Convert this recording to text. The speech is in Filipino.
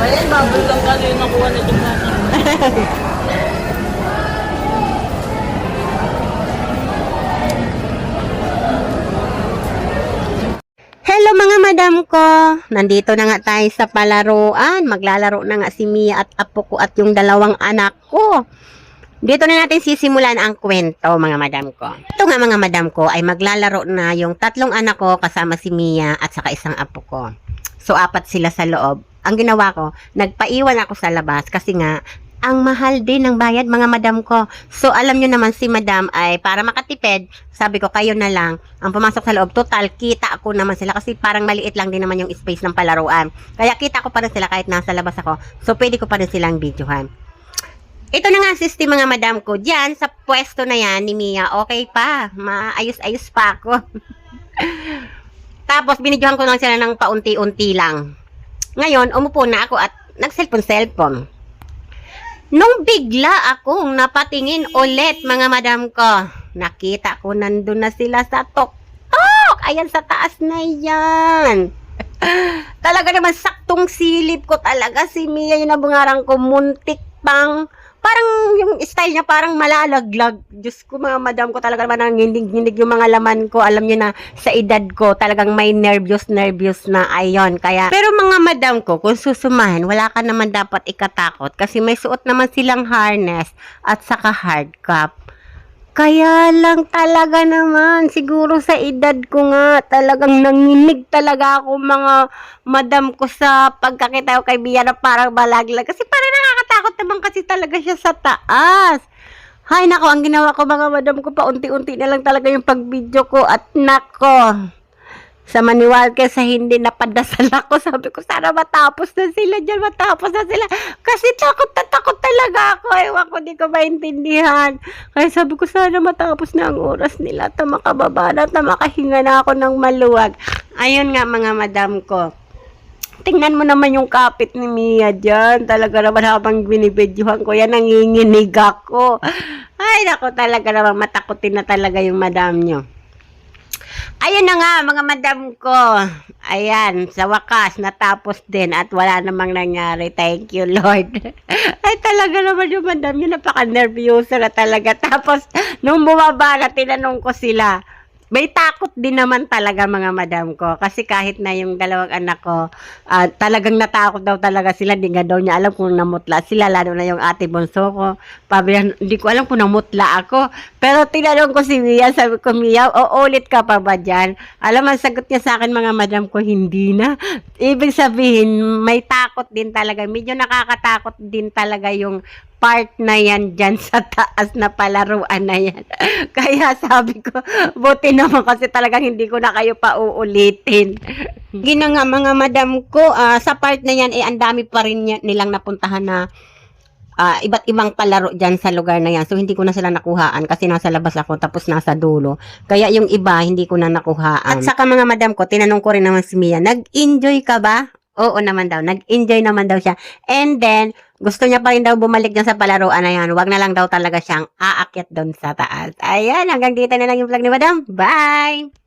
Ayan, bubble lang kano yung nakuha na dyan natin. Hello mga madam ko! Nandito na nga tayo sa palaruan. Maglalaro na nga si Mia at apo ko at yung dalawang anak ko. Dito na natin sisimulan ang kwento mga madam ko. Ito nga mga madam ko ay maglalaro na yung tatlong anak ko kasama si Mia at saka isang apo ko. So apat sila sa loob. Ang ginawa ko, nagpaiwan ako sa labas kasi nga ang mahal din ng bayad mga madam ko. So alam nyo naman si madam ay para makatipid, sabi ko kayo na lang ang pumasok sa loob. Total, kita ako naman sila kasi parang maliit lang din naman yung space ng palaruan. Kaya kita ko pa rin sila kahit nasa labas ako. So pwede ko pa rin silang videohan. Ito na nga system mga madam ko. Diyan sa pwesto na yan ni Mia, okay pa. Maayos-ayos pa ako. Tapos binidyohan ko lang sila ng paunti-unti lang. Ngayon, umupo na ako at nag-cellphone. Nung bigla akong napatingin ulit mga madam ko, nakita ko nandun na sila sa tuktok. Ayan sa taas na yan. Talaga naman saktong silip ko talaga si Mia, yung nabungarang ko, muntik pang, parang yung style niya parang malalaglag. Diyos ko mga madam ko, talaga naman nanginginig yung mga laman ko. Alam niyo na sa edad ko talagang may nervyos na ayon. Kaya, pero mga madam ko, kung susumahin, wala ka naman dapat ikatakot kasi may suot naman silang harness at saka hard cap. Kaya lang talaga naman, siguro sa edad ko nga, talagang nanginig talaga ako mga madam ko sa pagkakita ko kay Mia na parang malaglag. Kasi parang nakakatakot naman kasi talaga siya sa taas. Hay nako, ang ginawa ko mga madam ko, paunti-unti na lang talaga yung pag-video ko at nako. Sa maniwal sa hindi napadasal ako, sabi ko sana matapos na sila dyan, matapos na sila. Kasi takot na takot talaga ako. Ewan ko, di ko maintindihan. Kaya sabi ko sana matapos na ang oras nila at makababa na at makahinga na ako ng maluwag. Ayun nga mga madam ko. Tingnan mo naman yung kapit ni Mia dyan. Talaga naman habang binibidyohan ko yan, nanginginig ako. Ay nako, talaga naman matakotin na talaga yung madam nyo. Ayun na nga mga madam ko. Ayan, sa wakas natapos din at wala namang nangyari. Thank you Lord. Ay talaga naman yung madam yun, napaka-nervyoso na talaga. Tapos nung bumaba na tinanong ko sila, may takot din naman talaga mga madam ko. Kasi kahit na yung dalawang anak ko, talagang natakot daw talaga sila. Hindi nga daw niya alam kung namutla sila. Lalo na yung ate bunso ko. Hindi ko alam kung namutla ako. Pero tinanong ko si Mia, sabi ko, Mia, uulit ka pa ba dyan? Alam, ang sagot niya sa akin mga madam ko, hindi na. Ibig sabihin, may takot din talaga. Medyo nakakatakot din talaga yung part na yan dyan sa taas na palaruan na yan. Kaya sabi ko, buti naman kasi talagang hindi ko na kayo pa uulitin. Gina nga mga madam ko, sa part na yan, ang dami pa rin nilang napuntahan na iba't ibang palaro dyan sa lugar na yan. So, hindi ko na sila nakuhaan kasi nasa labas ako tapos nasa dulo. Kaya yung iba, hindi ko na nakuhaan. At saka mga madam ko, tinanong ko rin naman si Mia, nag-enjoy ka ba? Oo naman daw. Nag-enjoy naman daw siya. And then, gusto niya pa rin daw bumalik dyan sa palaruan na yan. Huwag na lang daw talaga siyang aakyat doon sa taas. Ayan, hanggang dito na lang yung vlog ni Madam. Bye!